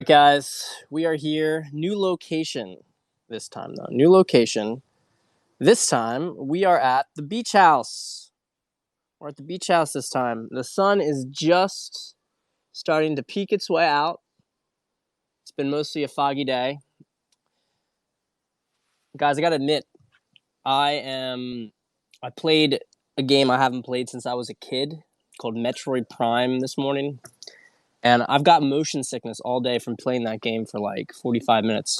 Guys, we are here. New location this time, though. New location. This time, we are at the beach house. We're at the beach house this time. The sun is just starting to peek its way out. It's been mostly a foggy day. Guys, I gotta admit, I played a game I haven't played since I was a kid called Metroid Prime this morning. And I've got motion sickness all day from playing that game for like 45 minutes.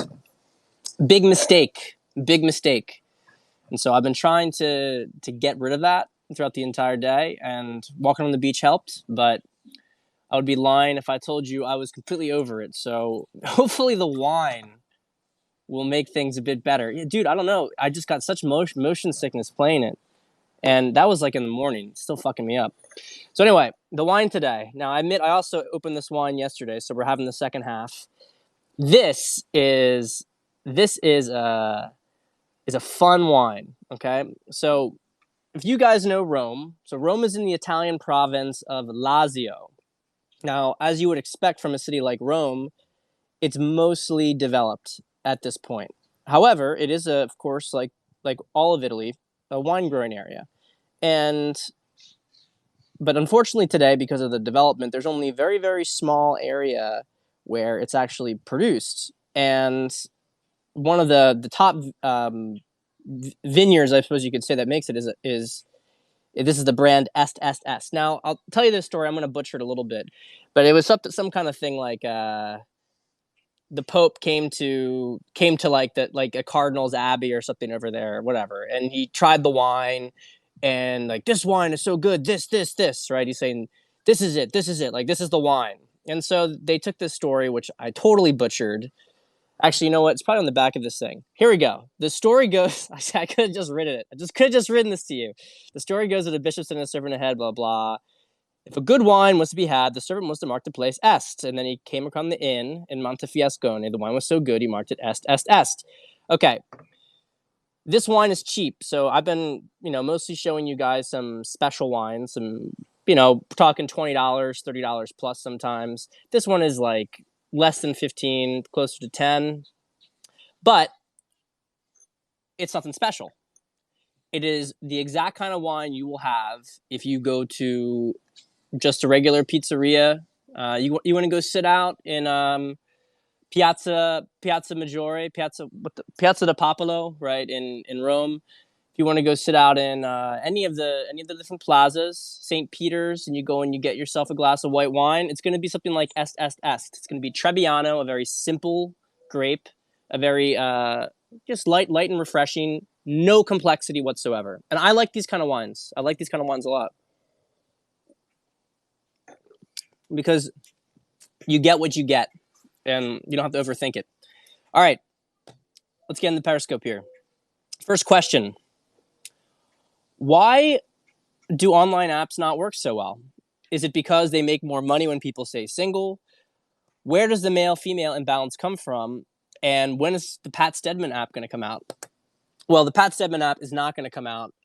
Big mistake. Big mistake. And so I've been trying to get rid of that throughout the entire day, and walking on the beach helped, but I would be lying if I told you I was completely over it. So hopefully the wine will make things a bit better. Yeah, dude, I don't know. I just got such motion sickness playing it, and that was like in the morning. It's still fucking me up. So anyway, the wine today. Now I admit I also opened this wine yesterday, so we're having the second half. This is a fun wine. Okay, so if you guys know Rome, so Rome is in the Italian province of Lazio. Now, as you would expect from a city like Rome, it's mostly developed at this point. However, it is, of course, like all of Italy, a wine growing area. And but unfortunately today, because of the development, there's only a very, very small area where it's actually produced. And one of the top vineyards, I suppose you could say, that makes it is this is the brand Est. Now, I'll tell you this story. I'm going to butcher it a little bit, but it was some kind of thing like the Pope came to like a Cardinal's Abbey or something over there, or whatever, and he tried the wine, and like, this wine is so good. This, right? He's saying, this is it. Like, this is the wine. And so they took this story, which I totally butchered. Actually, you know what? It's probably on the back of this thing. Here we go. The story goes. I could have just written it. I just could have just written this to you. The story goes that a bishop sent a servant ahead, blah, blah. If a good wine was to be had, the servant was to mark the place Est. And then he came upon the inn in Montefiascone. The wine was so good, he marked it Est. Okay. This wine is cheap. So I've been, mostly showing you guys some special wines, some, talking $20, $30 plus sometimes. This one is like less than 15, closer to 10. But it's nothing special. It is the exact kind of wine you will have if you go to just a regular pizzeria. You want to go sit out in Piazza Maggiore, Piazza de Popolo, right in Rome. If you want to go sit out in any of the different plazas, St. Peter's, and you go and you get yourself a glass of white wine, it's going to be something like Est. It's going to be Trebbiano, a very simple grape, a very just light and refreshing, no complexity whatsoever. And I like these kind of wines. I like these kind of wines a lot because you get what you get, and you don't have to overthink it. All right, let's get in the periscope here. First question: why do online apps not work so well? Is it because they make more money when people stay single? Where does the male-female imbalance come from? And when is the Pat Stedman app going to come out? Well, the Pat Stedman app is not going to come out.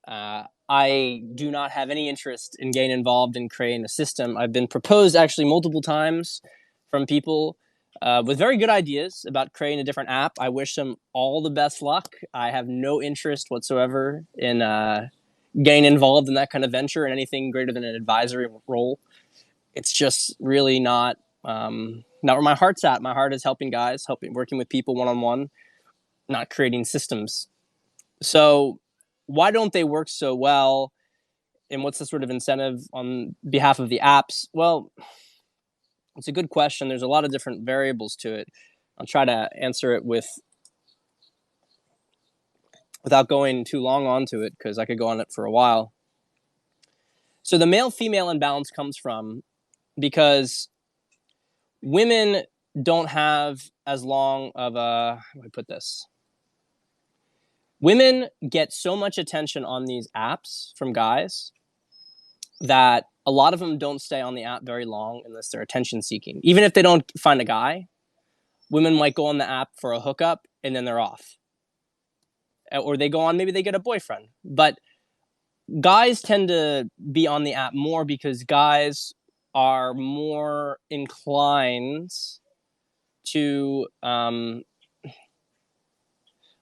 I do not have any interest in getting involved in creating a system. I've been proposed actually multiple times from people with very good ideas about creating a different app. I wish them all the best luck. I have no interest whatsoever in getting involved in that kind of venture and anything greater than an advisory role. It's just really not where my heart's at. My heart is helping guys, working with people one-on-one, not creating systems. So why don't they work so well? And what's the sort of incentive on behalf of the apps? Well, it's a good question. There's a lot of different variables to it. I'll try to answer it without going too long onto it, because I could go on it for a while. So the male-female imbalance comes from because women don't have as long of a, how do I put this? Women get so much attention on these apps from guys that a lot of them don't stay on the app very long unless they're attention seeking. Even if they don't find a guy, women might go on the app for a hookup and then they're off. Or they go on, maybe they get a boyfriend. But guys tend to be on the app more because guys are more inclined to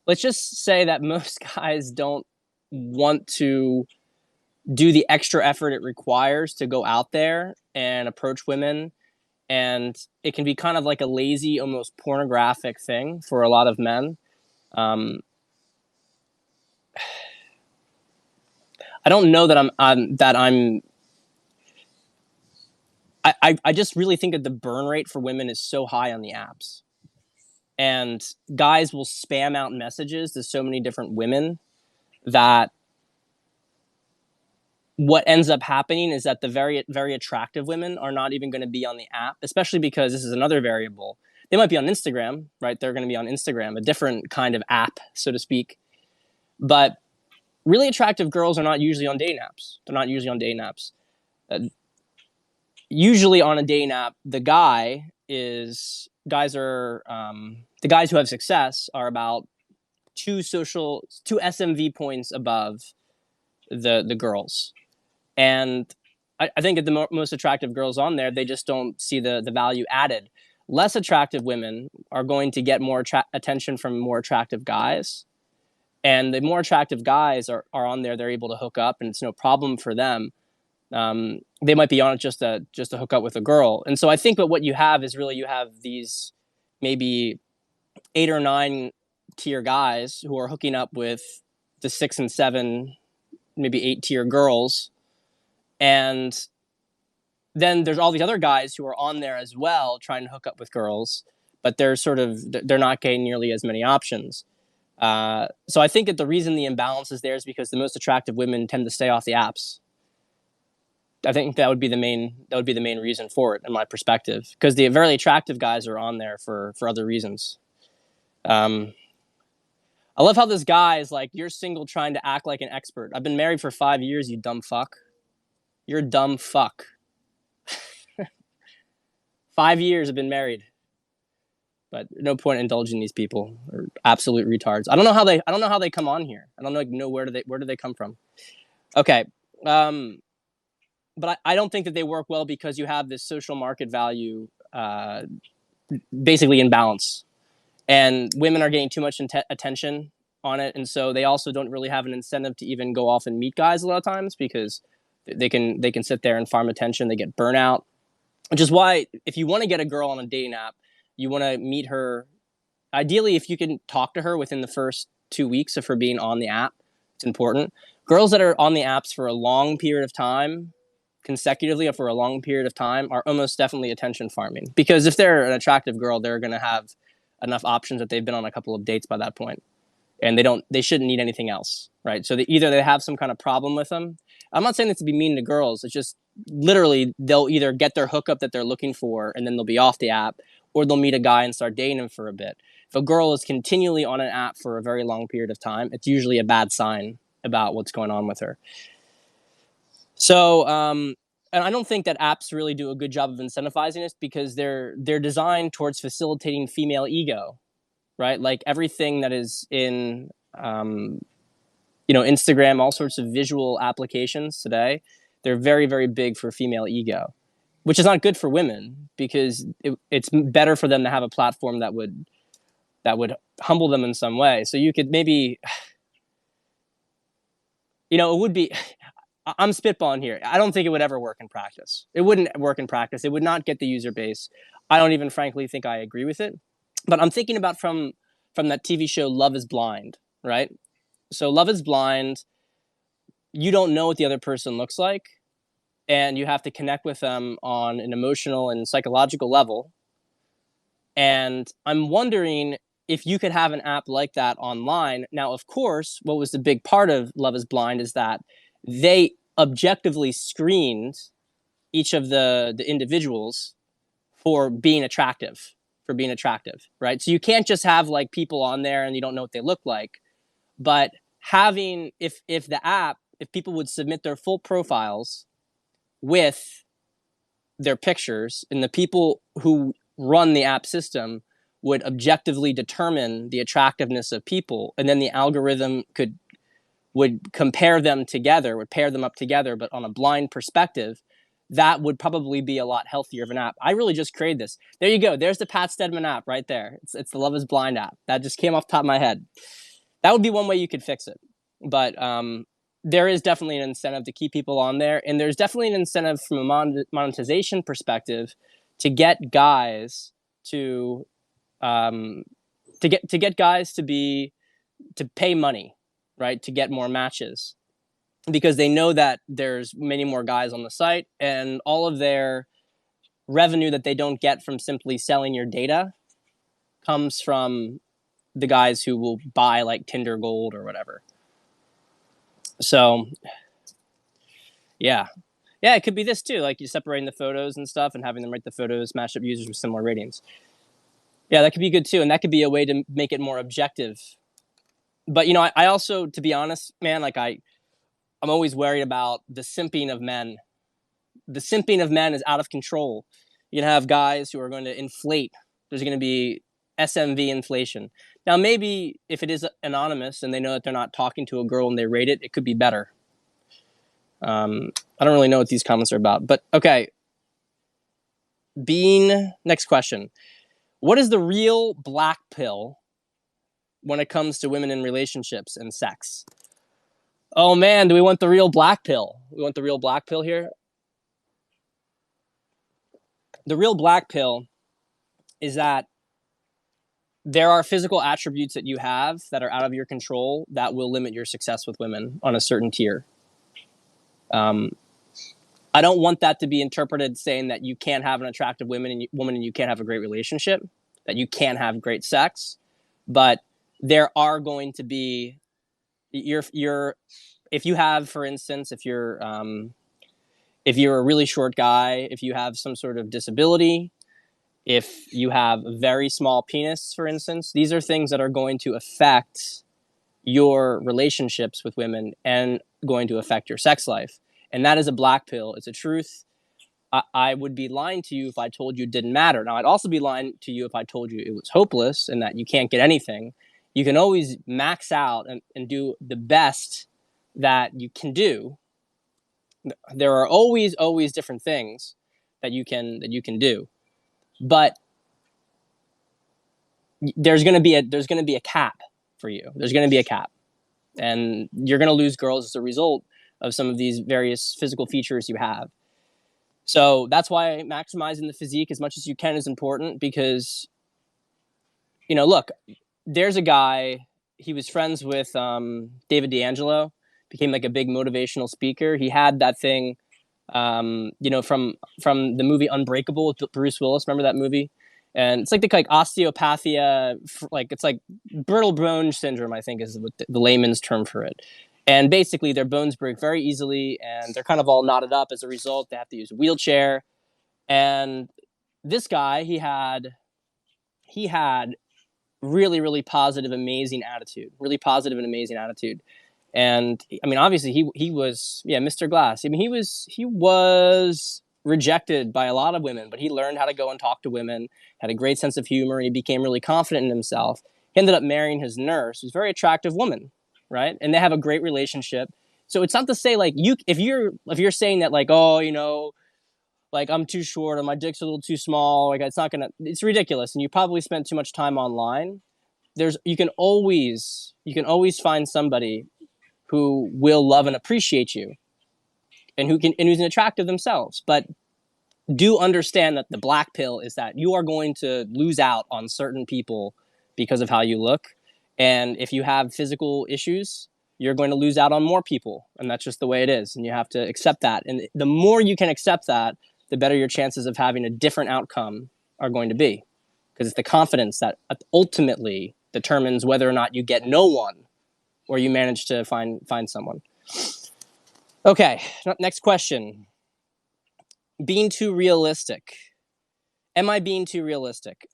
let's just say that most guys don't want to do the extra effort it requires to go out there and approach women. And it can be kind of like a lazy, almost pornographic thing for a lot of men. I don't know that I just really think that the burn rate for women is so high on the apps. And guys will spam out messages to so many different women that what ends up happening is that the very, very attractive women are not even going to be on the app, especially because this is another variable. They might be on Instagram, right? They're going to be on Instagram, a different kind of app, so to speak. But really attractive girls are not usually on dating apps. They're not usually on dating apps. Usually on a dating app, the guys who have success are about two SMV points above the girls. And I think that the most attractive girls on there, they just don't see the value added. Less attractive women are going to get more attention from more attractive guys. And the more attractive guys are on there, they're able to hook up, and it's no problem for them. They might be on it just to hook up with a girl. And so I think that what you have is really, you have these maybe 8 or 9 tier guys who are hooking up with the 6 and 7, maybe 8 tier girls. And then there's all these other guys who are on there as well, trying to hook up with girls, but they're not getting nearly as many options. So I think that the reason the imbalance is there is because the most attractive women tend to stay off the apps. I think that would be the main reason for it, in my perspective, because the very attractive guys are on there for other reasons. I love how this guy is like, you're single trying to act like an expert. I've been married for 5 years, you dumb fuck. You're a dumb fuck. 5 years I've been married. But no point indulging these people. They're absolute retards. I don't know how they come on here. I don't know where do they come from. Okay. But I don't think that they work well because you have this social market value basically in balance. And women are getting too much attention on it, and so they also don't really have an incentive to even go off and meet guys a lot of times, because they can sit there and farm attention. They get burnout, which is why if you want to get a girl on a dating app, you want to meet her. Ideally, if you can talk to her within the first 2 weeks of her being on the app, it's important. Girls that are on the apps for a long period of time, consecutively or for a long period of time, are almost definitely attention farming. Because if they're an attractive girl, they're going to have enough options that they've been on a couple of dates by that point, and they shouldn't need anything else, right? So either they have some kind of problem with them. I'm not saying this to be mean to girls. It's just literally they'll either get their hookup that they're looking for and then they'll be off the app, or they'll meet a guy and start dating him for a bit. If a girl is continually on an app for a very long period of time, it's usually a bad sign about what's going on with her. So, and I don't think that apps really do a good job of incentivizing this, because they're designed towards facilitating female ego, right? Like everything that is in, Instagram, all sorts of visual applications today, they're very, very big for female ego, which is not good for women, because it's better for them to have a platform that would humble them in some way. So you could maybe, it would be, I'm spitballing here. I don't think it would ever work in practice. It wouldn't work in practice. It would not get the user base. I don't even frankly think I agree with it. But I'm thinking about from that TV show Love is Blind, right? So Love is Blind, you don't know what the other person looks like, and you have to connect with them on an emotional and psychological level. And I'm wondering if you could have an app like that online. Now, of course, what was the big part of Love is Blind is that they objectively screened each of the individuals for being attractive, right? So you can't just have like people on there and you don't know what they look like. But having, if people would submit their full profiles with their pictures, and the people who run the app system would objectively determine the attractiveness of people, and then the algorithm would compare them together, would pair them up together, but on a blind perspective, that would probably be a lot healthier of an app. I really just created this. There you go. There's the Pat Stedman app right there. It's the Love is Blind app. That just came off the top of my head. That would be one way you could fix it. But there is definitely an incentive to keep people on there. And there's definitely an incentive from a monetization perspective to get guys to get guys to pay money, right, to get more matches, because they know that there's many more guys on the site, and all of their revenue that they don't get from simply selling your data comes from the guys who will buy like Tinder Gold or whatever. So yeah, it could be this too, like you separating the photos and stuff and having them rate the photos, match up users with similar ratings. Yeah, that could be good too, and that could be a way to make it more objective. But you know, I also, to be honest, man, like I'm always worried about the simping of men. The simping of men is out of control. You're gonna have guys who are going to inflate. There's going to be SMV inflation. Now, maybe if it is anonymous and they know that they're not talking to a girl and they rate it, it could be better. I don't really know what these comments are about, but okay. Next question. What is the real black pill when it comes to women in relationships and sex? Oh man, do we want the real black pill? We want the real black pill here? The real black pill is that there are physical attributes that you have that are out of your control that will limit your success with women on a certain tier. I don't want that to be interpreted saying that you can't have an attractive woman and you can't have a great relationship, that you can't have great sex, but there are going to be if you have, for instance, if you're a really short guy, if you have some sort of disability, if you have a very small penis, for instance, these are things that are going to affect your relationships with women and going to affect your sex life. And that is a black pill. It's a truth. I would be lying to you if I told you it didn't matter. Now, I'd also be lying to you if I told you it was hopeless and that you can't get anything. You can always max out and do the best that you can do. There are always different things that you can do, but there's going to be a cap for you. There's going to be a cap, and you're going to lose girls as a result of some of these various physical features you have. So that's why maximizing the physique as much as you can is important, because, you know, look, there's a guy, he was friends with David D'Angelo, became like a big motivational speaker. He had that thing, you know, from the movie Unbreakable with Bruce Willis. Remember that movie? And it's like osteopathia, like it's like brittle bone syndrome, I think is the layman's term for it. And basically their bones break very easily and they're kind of all knotted up as a result. They have to use a wheelchair. And this guy, he had really, really positive, amazing attitude, And I mean, obviously he was, Mr. Glass. I mean, he was rejected by a lot of women, but he learned how to go and talk to women, had a great sense of humor, and he became really confident in himself. He ended up marrying his nurse, who's a very attractive woman, right? And they have a great relationship. So it's not to say like if you're saying that like, oh, you know, like I'm too short or my dick's a little too small, like it's ridiculous. And you probably spent too much time online. You can always find somebody who will love and appreciate you and who's attractive themselves. But do understand that the black pill is that you are going to lose out on certain people because of how you look. And if you have physical issues, you're going to lose out on more people. And that's just the way it is. And you have to accept that. And the more you can accept that, the better your chances of having a different outcome are going to be. Because it's the confidence that ultimately determines whether or not you get no one or you manage to find someone. Okay, next question. Being too realistic. Am I being too realistic?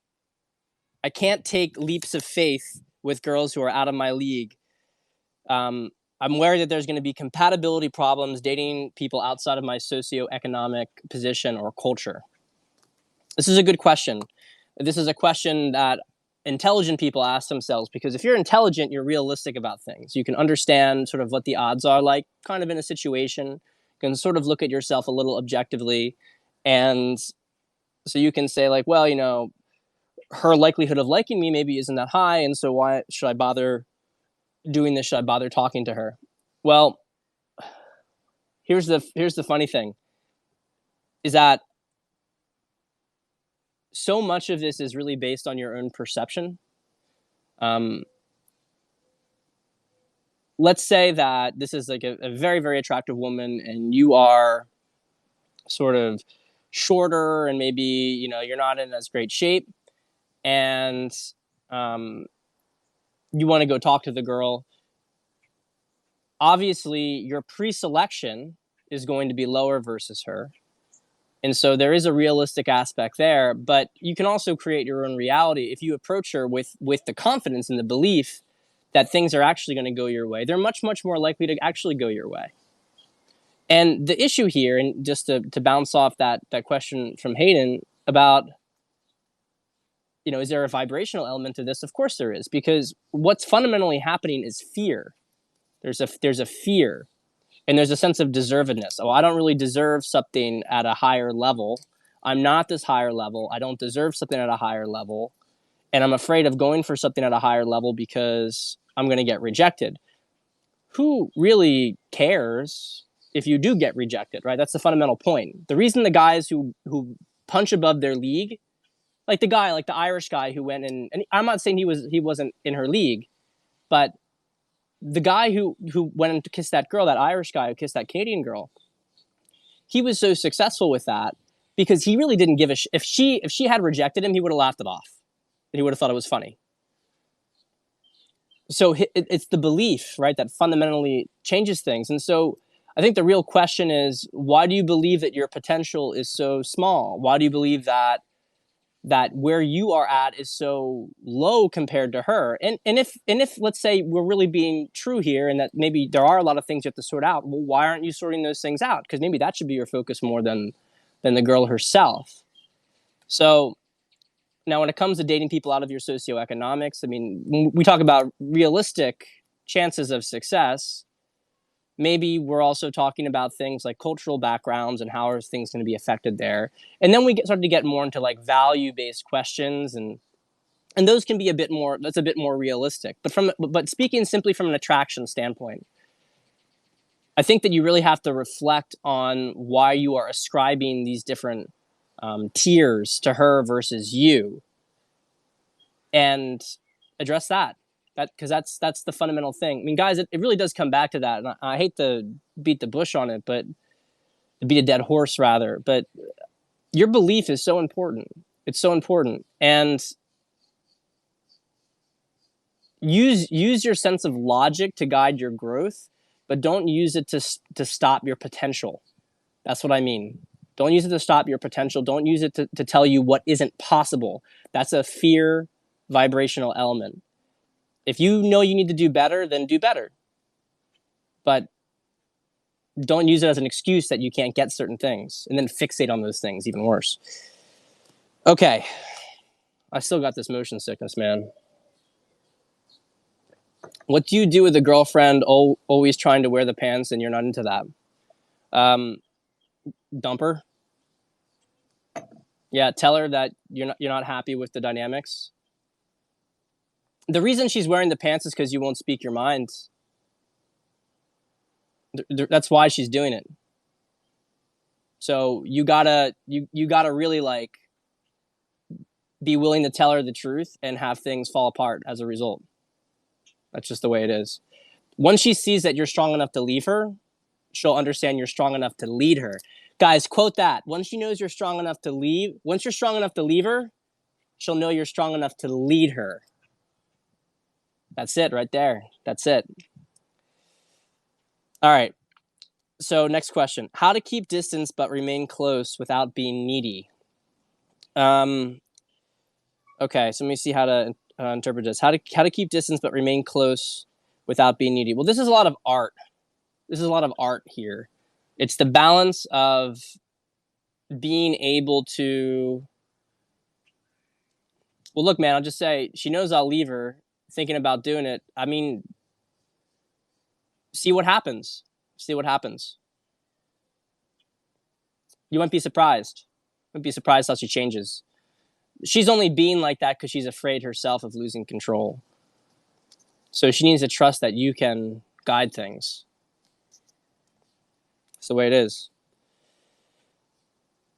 I can't take leaps of faith with girls who are out of my league. I'm worried that there's going to be compatibility problems dating people outside of my socioeconomic position or culture. This is a good question. This is a question that intelligent people ask themselves, because if you're intelligent, you're realistic about things. You can understand sort of what the odds are like kind of in a situation. can sort of look at yourself a little objectively. And so you can say like, well, you know, her likelihood of liking me maybe isn't that high. And so why should I bother doing this? Should I bother talking to her? Well, here's the funny thing is that so much of this is really based on your own perception. Let's say that this is like a very, very attractive woman and you are sort of shorter and maybe, you know, you're not in as great shape, and you want to go talk to the girl. Obviously, your pre-selection is going to be lower versus her. And so there is a realistic aspect there, but you can also create your own reality. If you approach her with the confidence and the belief that things are actually going to go your way, they're much, much more likely to actually go your way. And the issue here, and just to bounce off that question from Hayden about, you know, is there a vibrational element to this? Of course there is, because what's fundamentally happening is fear. There's a fear, and there's a sense of deservedness. Oh, I don't really deserve something at a higher level. I'm not this higher level. I don't deserve something at a higher level. And I'm afraid of going for something at a higher level because I'm going to get rejected. Who really cares if you do get rejected, right? That's the fundamental point. The reason the guys who punch above their league, like the Irish guy who went in, and I'm not saying he wasn't in her league, but the guy who went in to kiss that girl, that Irish guy who kissed that Canadian girl, he was so successful with that because he really didn't give a if she had rejected him, he would have laughed it off. He would have thought it was funny. So it's the belief, right, that fundamentally changes things. And so I think the real question is, why do you believe that your potential is so small? Why do you believe that where you are at is so low compared to her? And if let's say we're really being true here, and that maybe there are a lot of things you have to sort out, well, why aren't you sorting those things out? Because maybe that should be your focus more than the girl herself. So now, when it comes to dating people out of your socioeconomics, I mean, when we talk about realistic chances of success, maybe we're also talking about things like cultural backgrounds and how are things going to be affected there. And then we start to get more into like value-based questions, and those can be a bit more realistic. But speaking simply from an attraction standpoint, I think that you really have to reflect on why you are ascribing these different tiers to her versus you, and address that because that's the fundamental thing. I mean, guys, it really does come back to that, and I hate to beat the bush on it, but to beat a dead horse rather. But your belief is so important. It's so important, and use your sense of logic to guide your growth, but don't use it to stop your potential. That's what I mean. Don't use it to stop your potential. Don't use it to tell you what isn't possible. That's a fear vibrational element. If you know you need to do better, then do better. But don't use it as an excuse that you can't get certain things and then fixate on those things, even worse. Okay. I still got this motion sickness, man. What do you do with a girlfriend always trying to wear the pants and you're not into that? Dump her. Yeah, tell her that you're not happy with the dynamics. The reason she's wearing the pants is because you won't speak your mind. That's why she's doing it. So you gotta really like be willing to tell her the truth and have things fall apart as a result. That's just the way it is. Once she sees that you're strong enough to leave her, she'll understand you're strong enough to lead her. Guys, quote that. Once she knows you're strong enough to leave, once you're strong enough to leave her, she'll know you're strong enough to lead her. That's it right there. That's it. All right. So next question. How to keep distance but remain close without being needy? Okay, so let me see how to interpret this. How to keep distance but remain close without being needy. Well, this is a lot of art. This is a lot of art here. It's the balance of being able to... Well, look, man, I'll just say, she knows I'll leave her, thinking about doing it. I mean, see what happens. See what happens. You wouldn't be surprised. Wouldn't be surprised how she changes. She's only being like that because she's afraid herself of losing control. So she needs to trust that you can guide things. It's the way it is.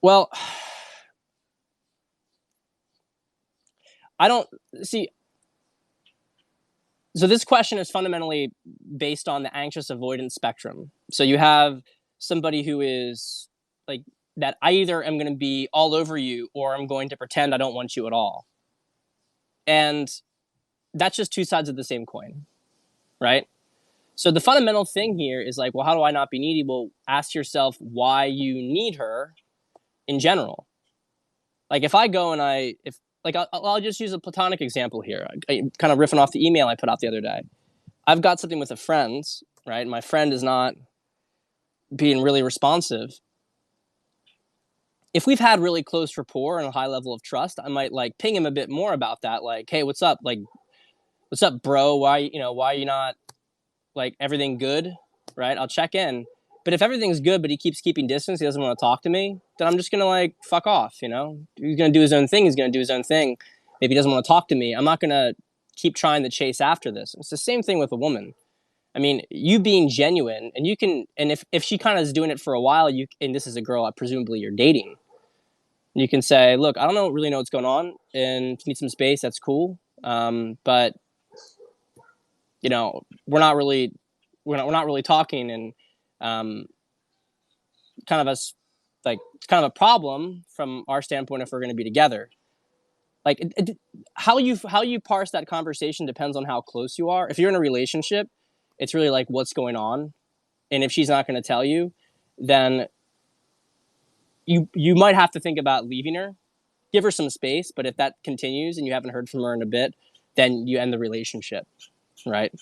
Well, I don't see. So this question is fundamentally based on the anxious avoidance spectrum. So you have somebody who is like that. I either am going to be all over you or I'm going to pretend I don't want you at all. And that's just two sides of the same coin, right? So the fundamental thing here is like, well, how do I not be needy? Well, ask yourself why you need her in general. Like if I go and if like I'll just use a platonic example here, kind of riffing off the email I put out the other day. I've got something with a friend, right? My friend is not being really responsive. If we've had really close rapport and a high level of trust, I might like ping him a bit more about that. Like, hey, what's up? Like, what's up, bro? Why are you not like everything good? Right? I'll check in. But if everything's good, but he keeps keeping distance, he doesn't want to talk to me, then I'm just going to like fuck off. He's going to do his own thing. He's going to do his own thing. If he doesn't want to talk to me, I'm not going to keep trying to chase after this. It's the same thing with a woman. I mean, you being genuine, and you can, and if she kind of is doing it for a while, and this is a girl, presumably you're dating, you can say, look, I don't really know what's going on, and if you need some space, that's cool. But we're not really talking, and kind of it's kind of a problem from our standpoint if we're going to be together. Like how you parse that conversation depends on how close you are. If you're in a relationship, it's really like what's going on, and if she's not going to tell you, then you might have to think about leaving her, give her some space. But if that continues and you haven't heard from her in a bit, then you end the relationship, right?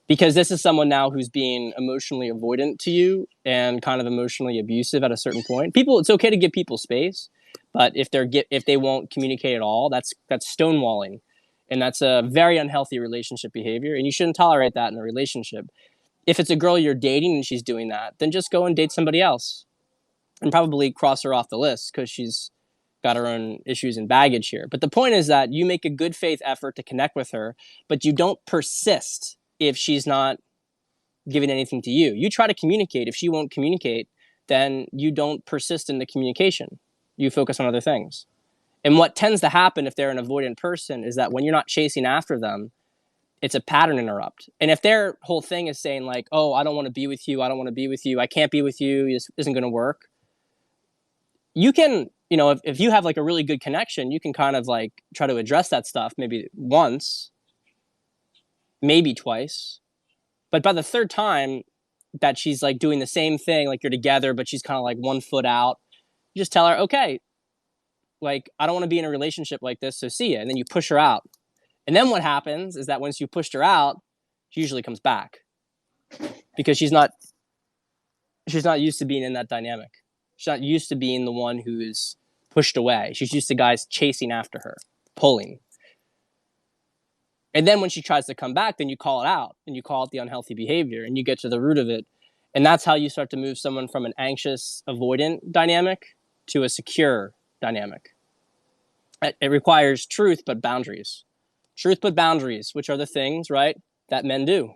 Because this is someone now who's being emotionally avoidant to you and kind of emotionally abusive at a certain point. It's okay to give people space, but if they won't communicate at all, that's stonewalling, and that's a very unhealthy relationship behavior, and you shouldn't tolerate that in a relationship. If it's a girl you're dating and she's doing that, then just go and date somebody else, and probably cross her off the list because she's got her own issues and baggage here. But the point is that you make a good faith effort to connect with her, but you don't persist if she's not giving anything to you. You try to communicate. If she won't communicate, then you don't persist in the communication. You focus on other things. And what tends to happen if they're an avoidant person is that when you're not chasing after them, it's a pattern interrupt. And if their whole thing is saying like, oh, I don't want to be with you, I don't want to be with you, I can't be with you, this isn't going to work, you can, if you have like a really good connection, you can kind of like try to address that stuff maybe once, maybe twice. But by the third time that she's like doing the same thing, like you're together, but she's kind of like 1 foot out, you just tell her, okay, like, I don't want to be in a relationship like this, so see ya. And then you push her out. And then what happens is that once you pushed her out, she usually comes back because she's not used to being in that dynamic. She's not used to being the one who is pushed away. She's used to guys chasing after her, pulling. And then when she tries to come back, then you call it out and you call it the unhealthy behavior and you get to the root of it. And that's how you start to move someone from an anxious, avoidant dynamic to a secure dynamic. It requires truth, but boundaries. Truth, but boundaries, which are the things, right, that men do.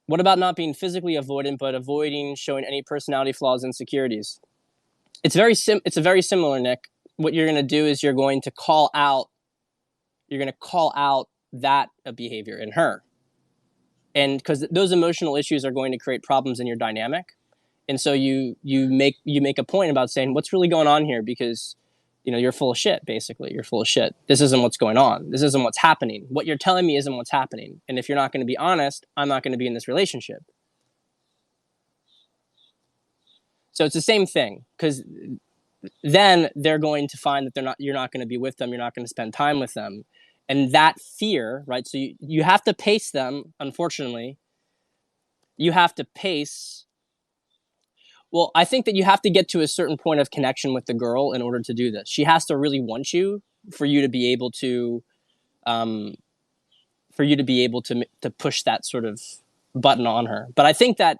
What about not being physically avoidant, but avoiding showing any personality flaws and insecurities? It's a very similar, Nick. What you're going to do is you're going to call out that behavior in her. And because those emotional issues are going to create problems in your dynamic. And so you make a point about saying what's really going on here, because you're full of shit, basically. You're full of shit. This isn't what's going on. This isn't what's happening. What you're telling me isn't what's happening. And if you're not going to be honest, I'm not going to be in this relationship. So it's the same thing, because then they're going to find that you're not going to be with them. You're not going to spend time with them. And that fear, right? So you have to pace them, unfortunately. You have to pace. Well, I think that you have to get to a certain point of connection with the girl in order to do this. She has to really want you for you to be able to push that sort of button on her. But I think that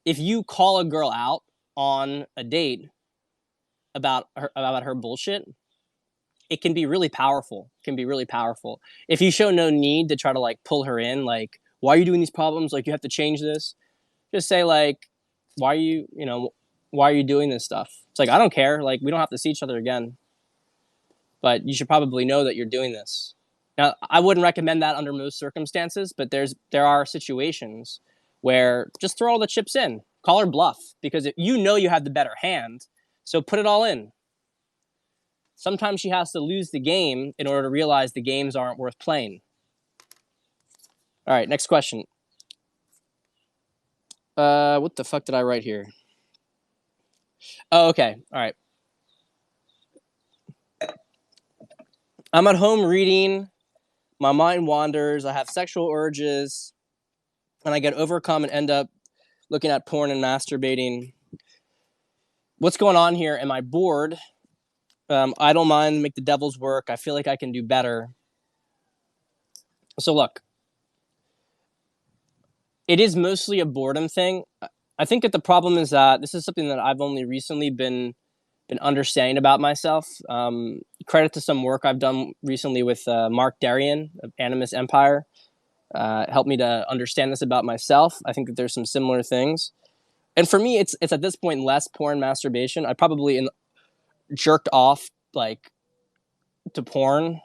if you call a girl out on a date about her bullshit, it can be really powerful. It can be really powerful. If you show no need to try to like pull her in, like, why are you doing these problems? Like, you have to change this. Just say like, why are you, why are you doing this stuff? It's like, I don't care. Like, we don't have to see each other again, but you should probably know that you're doing this. Now, I wouldn't recommend that under most circumstances, but there are situations where just throw all the chips in, call her bluff, because you know you have the better hand, so put it all in. Sometimes she has to lose the game in order to realize the games aren't worth playing. All right, next question. What the fuck did I write here? Oh, okay. All right. I'm at home reading. My mind wanders. I have sexual urges, and I get overcome and end up looking at porn and masturbating. What's going on here? Am I bored? I don't mind, make the devil's work. I feel like I can do better. So look, it is mostly a boredom thing. I think that the problem is that this is something that I've only recently been understanding about myself. Credit to some work I've done recently with Mark Darien of Animus Empire. Helped me to understand this about myself. I think that there's some similar things. And for me, it's at this point less porn masturbation. I probably jerked off like to porn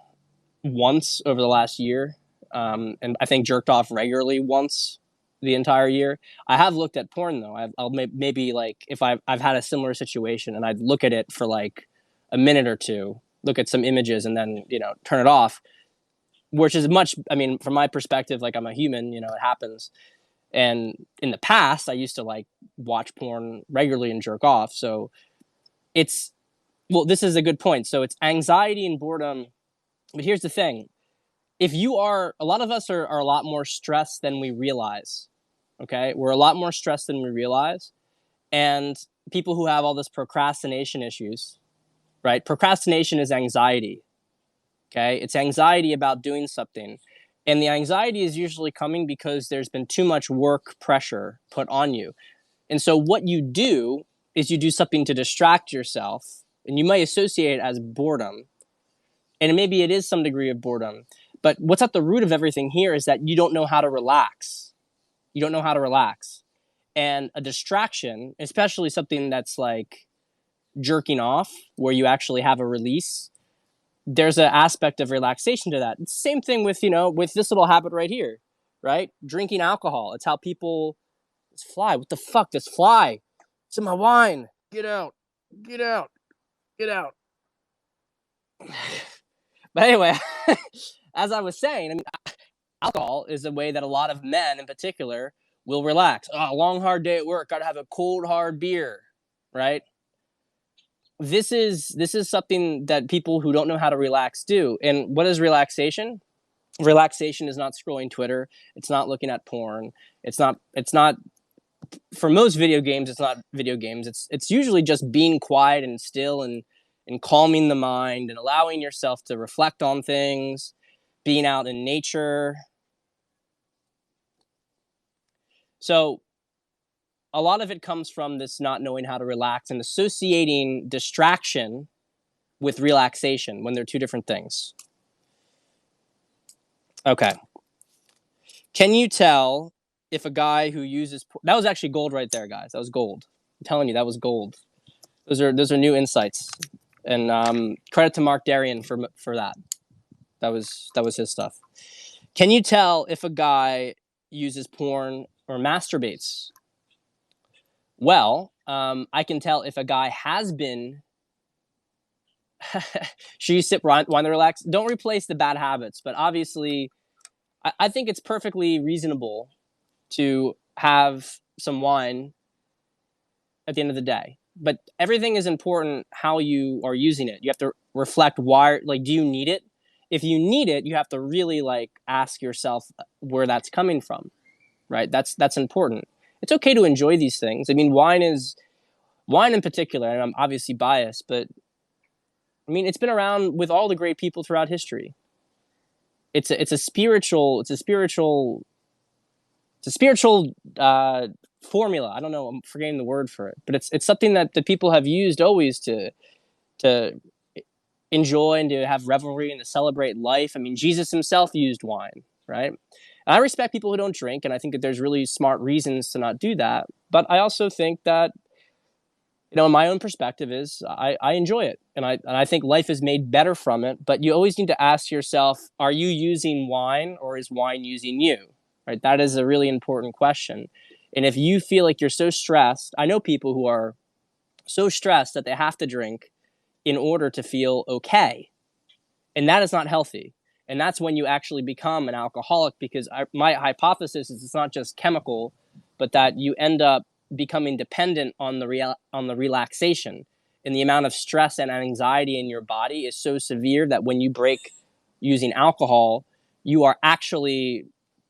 once over the last year, and I think jerked off regularly once the entire year. I have looked at porn though. I'll maybe like if I've had a similar situation and I'd look at it for like a minute or two, look at some images, and then turn it off. Which is much. I mean, from my perspective, like I'm a human. It happens. And in the past, I used to like watch porn regularly and jerk off. So it's this is a good point. So it's anxiety and boredom. But here's the thing. If you are, a lot of us are a lot more stressed than we realize. Okay. We're a lot more stressed than we realize. And people who have all this procrastination issues, right? Procrastination is anxiety. Okay. It's anxiety about doing something. And the anxiety is usually coming because there's been too much work pressure put on you. And so what you do is you do something to distract yourself, and you might associate it as boredom. And maybe it is some degree of boredom. But what's at the root of everything here is that you don't know how to relax. You don't know how to relax. And a distraction, especially something that's like jerking off, where you actually have a release, there's an aspect of relaxation to that. It's the same thing with, with this little habit right here, right? Drinking alcohol. It's how people, this fly, what the fuck, this fly? It's in my wine. Get out, get out, get out. But anyway, as I was saying, I mean, alcohol is a way that a lot of men in particular will relax. Oh, long, hard day at work. Got to have a cold, hard beer, right? This is something that people who don't know how to relax do. And what is relaxation? Relaxation is not scrolling Twitter. It's not looking at porn. It's not for most video games, it's not video games. It's usually just being quiet and still and calming the mind and allowing yourself to reflect on things, being out in nature. So a lot of it comes from this not knowing how to relax and associating distraction with relaxation when they're two different things. Okay. Can you tell if a guy who uses... That was actually gold right there, guys. That was gold. I'm telling you, that was gold. Those are new insights. And credit to Mark Darien for that. That was his stuff. Can you tell if a guy uses porn or masturbates? Well, I can tell if a guy has been... Should you sip wine to relax? Don't replace the bad habits, but obviously, I think it's perfectly reasonable to have some wine at the end of the day. But everything is important how you are using it. You have to reflect why, like, do you need it? If you need it, you have to really like ask yourself where that's coming from, right? That's important. It's okay to enjoy these things. I mean, wine in particular, and I'm obviously biased, but I mean, it's been around with all the great people throughout history. It's a spiritual formula. I don't know, I'm forgetting the word for it, but it's something that the people have used always to enjoy and to have revelry and to celebrate life. I mean, Jesus himself used wine, right? And I respect people who don't drink, and I think that there's really smart reasons to not do that. But I also think that, my own perspective is I enjoy it, and I think life is made better from it. But you always need to ask yourself, are you using wine or is wine using you? Right? That is a really important question. And if you feel like you're so stressed, I know people who are so stressed that they have to drink in order to feel okay. And that is not healthy. And that's when you actually become an alcoholic, because my hypothesis is it's not just chemical, but that you end up becoming dependent on the relaxation. And the amount of stress and anxiety in your body is so severe that when you break using alcohol, you are actually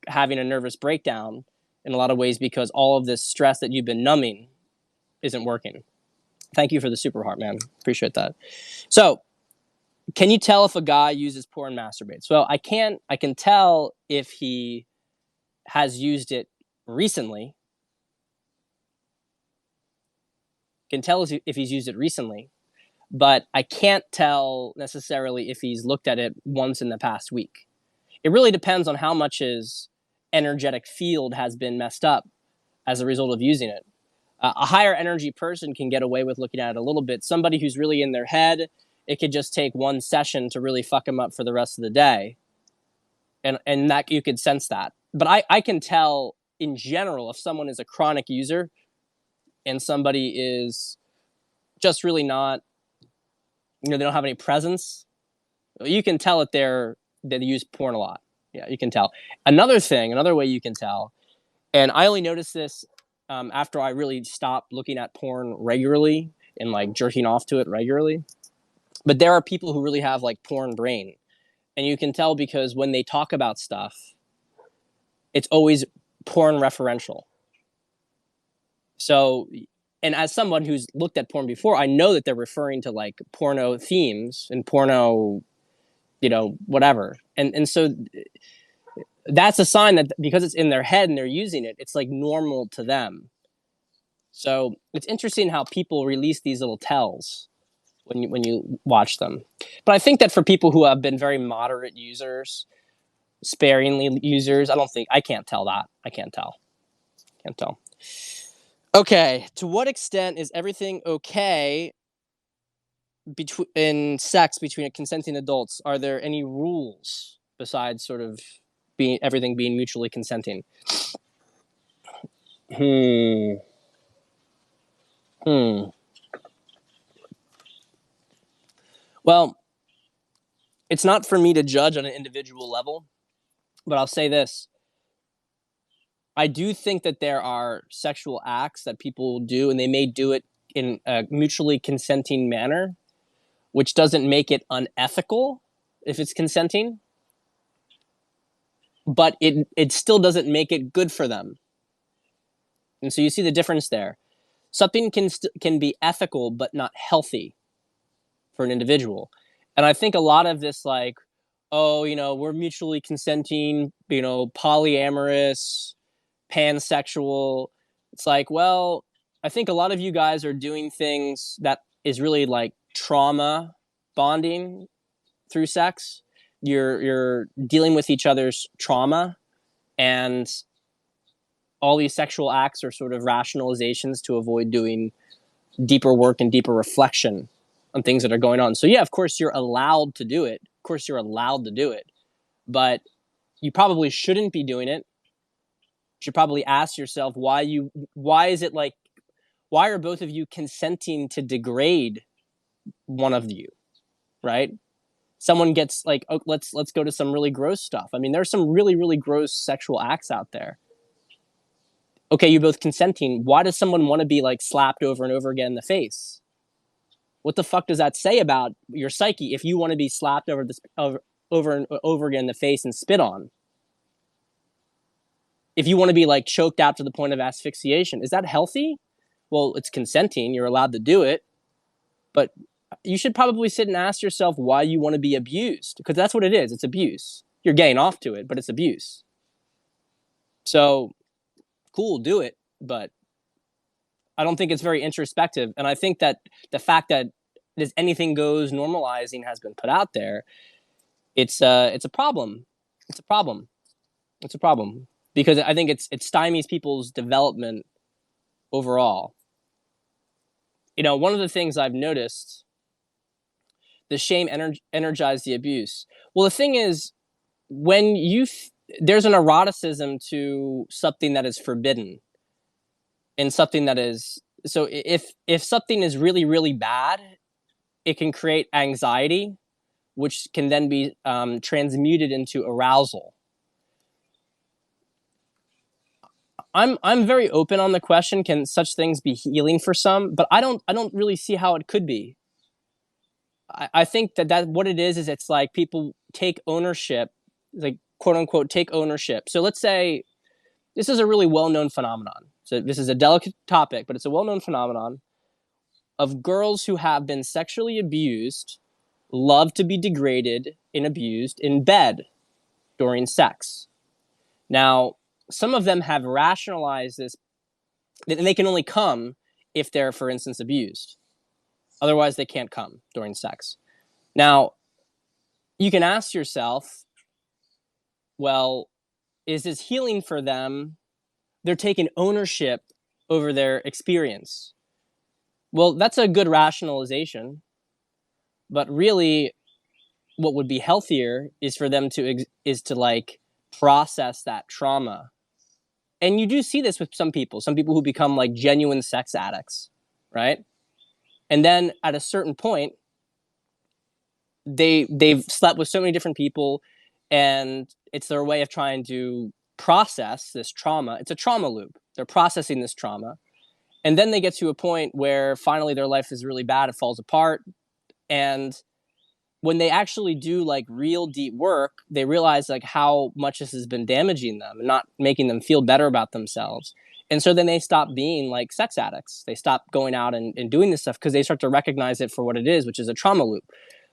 having a nervous breakdown in a lot of ways, because all of this stress that you've been numbing isn't working. Thank you for the super heart, man. Appreciate that. So, can you tell if a guy uses porn masturbates? Well, I can tell if he has used it recently. Can tell if he's used it recently, but I can't tell necessarily if he's looked at it once in the past week. It really depends on how much his energetic field has been messed up as a result of using it. A higher energy person can get away with looking at it a little bit. Somebody who's really in their head, it could just take one session to really fuck them up for the rest of the day. And that you could sense that. But I can tell in general if someone is a chronic user and somebody is just really not, they don't have any presence. You can tell that they use porn a lot. Yeah, you can tell. Another way you can tell, and I only noticed this after I really stopped looking at porn regularly and like jerking off to it regularly. But there are people who really have like porn brain. And you can tell because when they talk about stuff, it's always porn referential. So, and as someone who's looked at porn before, I know that they're referring to like porno themes and porno, whatever. And so that's a sign that because it's in their head and they're using it, it's like normal to them. So it's interesting how people release these little tells when you watch them. But I think that for people who have been very moderate users, sparingly users, I can't tell that. I can't tell. Okay, to what extent is everything okay in sex between consenting adults? Are there any rules besides sort of everything being mutually consenting? Well, it's not for me to judge on an individual level, but I'll say this. I do think that there are sexual acts that people do, and they may do it in a mutually consenting manner, which doesn't make it unethical if it's consenting, but it still doesn't make it good for them. And so you see the difference there. Something can be ethical but not healthy for an individual. And I think a lot of this, like, we're mutually consenting, polyamorous, pansexual. It's like, well, I think a lot of you guys are doing things that is really like trauma bonding through sex. You're dealing with each other's trauma, and all these sexual acts are sort of rationalizations to avoid doing deeper work and deeper reflection on things that are going on. So yeah, of course you're allowed to do it. Of course you're allowed to do it, but you probably shouldn't be doing it. You should probably ask yourself why are both of you consenting to degrade one of you, right? Someone gets like, oh, let's go to some really gross stuff. I mean, there's some really, really gross sexual acts out there. Okay, you're both consenting. Why does someone want to be like slapped over and over again in the face? What the fuck does that say about your psyche if you want to be slapped over and over again in the face and spit on? If you want to be like choked out to the point of asphyxiation, is that healthy? Well, it's consenting. You're allowed to do it. But you should probably sit and ask yourself why you want to be abused, because that's what it is. It's abuse. You're getting off to it, but it's abuse. So, cool, do it, but I don't think it's very introspective. And I think that the fact that this anything goes normalizing has been put out there, it's a problem. It's a problem. It's a problem because I think it stymies people's development overall. One of the things I've noticed, the shame energized the abuse. Well, the thing is, when there's an eroticism to something that is forbidden, and something that is so if something is really really bad, it can create anxiety, which can then be transmuted into arousal. I'm very open on the question: can such things be healing for some? But I don't really see how it could be. I think that what it is it's like people take ownership, like quote unquote take ownership. So let's say this is a really well known phenomenon. So this is a delicate topic, but it's a well known phenomenon of girls who have been sexually abused, love to be degraded and abused in bed during sex. Now, some of them have rationalized this, and they can only come if they're, for instance, abused. Otherwise, they can't come during sex. Now, you can ask yourself, well, is this healing for them? They're taking ownership over their experience. Well, that's a good rationalization. But really, what would be healthier is for them to like process that trauma. And you do see this with some people who become like genuine sex addicts, right? And then at a certain point, they've slept with so many different people, and it's their way of trying to process this trauma. It's a trauma loop. They're processing this trauma. And then they get to a point where finally their life is really bad. It falls apart. And when they actually do like real deep work, they realize like how much this has been damaging them and not making them feel better about themselves. And so then they stop being like sex addicts. They stop going out and doing this stuff because they start to recognize it for what it is, which is a trauma loop.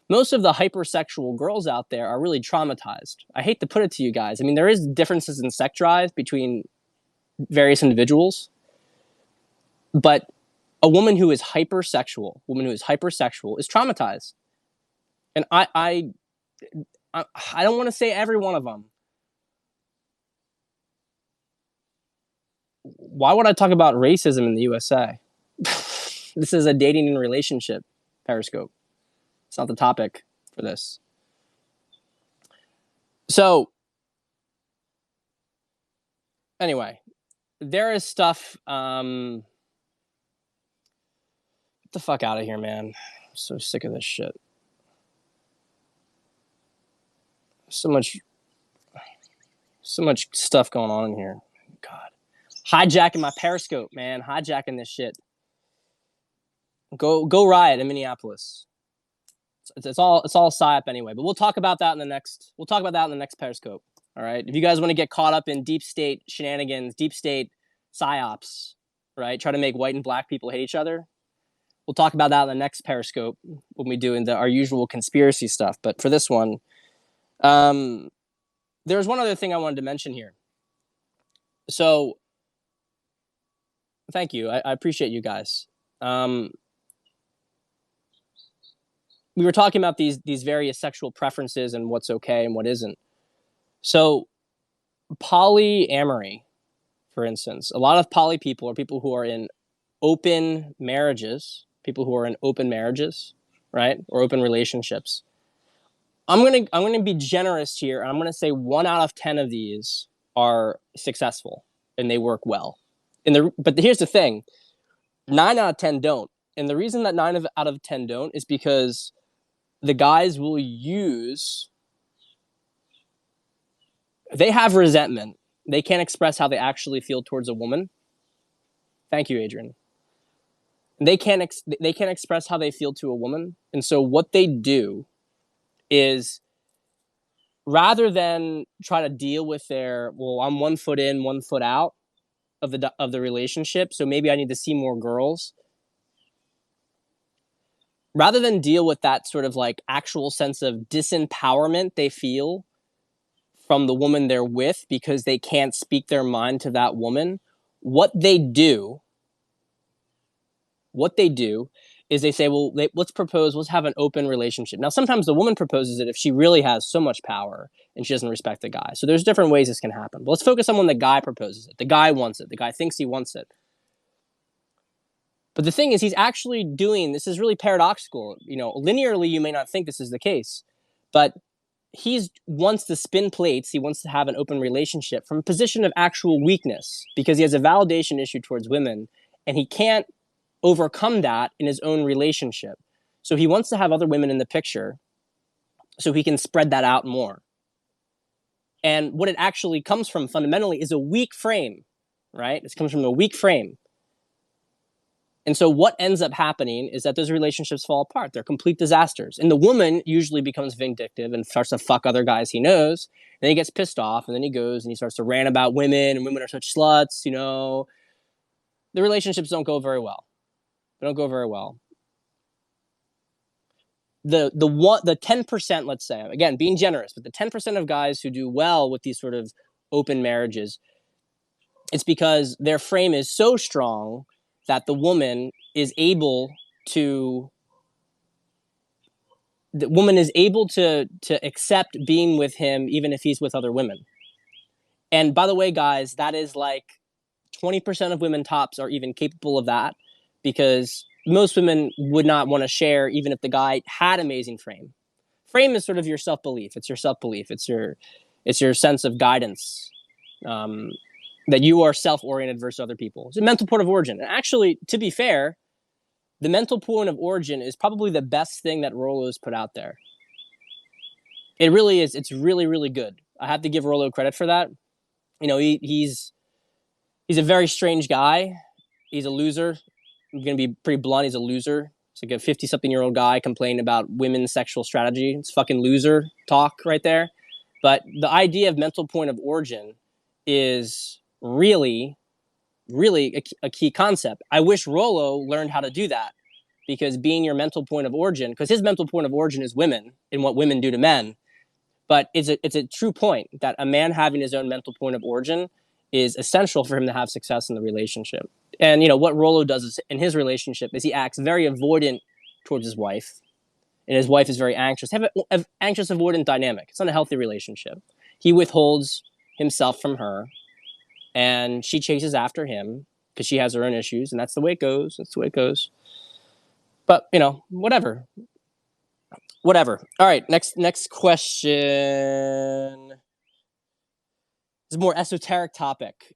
Most of the hypersexual girls out there are really traumatized. I hate to put it to you guys. I mean, there is differences in sex drive between various individuals, but a woman who is hypersexual is traumatized. And I don't want to say every one of them. Why would I talk about racism in the USA? This is a dating and relationship periscope. It's not the topic for this. So, anyway, there is stuff. Get the fuck out of here, man. I'm so sick of this shit. So much stuff going on in here. God, hijacking my periscope, man. Hijacking this shit. Go riot in Minneapolis. It's all psyop anyway. But we'll talk about that in the next. We'll talk about that in the next periscope. All right. If you guys want to get caught up in deep state shenanigans, deep state psyops, right? Try to make white and black people hate each other. We'll talk about that in the next periscope when we do our usual conspiracy stuff. But for this one, there's one other thing I wanted to mention here. So, thank you. I appreciate you guys. We were talking about these various sexual preferences and what's okay and what isn't. So, polyamory, for instance, a lot of poly people are people who are in open marriages, right? Or open relationships. I'm gonna be generous here, and I'm gonna say 1 out of 10 of these are successful and they work well. But here's the thing: 9 out of 10 don't. And the reason that 9 out of 10 don't is because the guys will they have resentment. They can't express how they actually feel towards a woman. Thank you, Adrian. They can't express how they feel to a woman. And so what they do is, rather than try to deal with I'm 1 foot in, 1 foot out of the relationship, so maybe I need to see more girls. Rather than deal with that sort of like actual sense of disempowerment they feel from the woman they're with because they can't speak their mind to that woman, what they do what they do is they say, well, let's propose, let's have an open relationship. Now, sometimes the woman proposes it if she really has so much power and she doesn't respect the guy. So there's different ways this can happen. But let's focus on when the guy proposes it. The guy wants it. The guy thinks he wants it. But the thing is, he's actually doing, this is really paradoxical. You know, linearly, you may not think this is the case, but he wants to spin plates. He wants to have an open relationship from a position of actual weakness because he has a validation issue towards women and he can't overcome that in his own relationship. So he wants to have other women in the picture so he can spread that out more. And what it actually comes from fundamentally is a weak frame, right? It comes from a weak frame. And so what ends up happening is that those relationships fall apart. They're complete disasters. And the woman usually becomes vindictive and starts to fuck other guys he knows. And then he gets pissed off and then he goes and he starts to rant about women and women are such sluts, you know. The relationships don't go very well. They don't go very well. The 10%, let's say, again, being generous, but the 10% of guys who do well with these sort of open marriages, it's because their frame is so strong that the woman is able to accept being with him even if he's with other women. And by the way, guys, that is like 20% of women tops are even capable of that, because most women would not want to share even if the guy had amazing frame. Frame is sort of your self-belief. It's your self-belief. It's your sense of guidance, that you are self-oriented versus other people. It's a mental point of origin. And actually, to be fair, the mental point of origin is probably the best thing that Rollo's put out there. It really is. It's really, really good. I have to give Rollo credit for that. You know, he's a very strange guy. He's a loser. I'm going to be pretty blunt. He's a loser. It's like a 50-something-year-old guy complaining about women's sexual strategy. It's fucking loser talk right there. But the idea of mental point of origin is really, really a key concept. I wish Rollo learned how to do that, because being your mental point of origin, because his mental point of origin is women and what women do to men. But it's a true point that a man having his own mental point of origin is essential for him to have success in the relationship. And, you know, what Rollo does is, in his relationship, is he acts very avoidant towards his wife. And his wife is very anxious. Have an anxious avoidant dynamic. It's not a healthy relationship. He withholds himself from her, and she chases after him because she has her own issues, and that's the way it goes. That's the way it goes. But, you know, whatever. All right, next question. It's a more esoteric topic.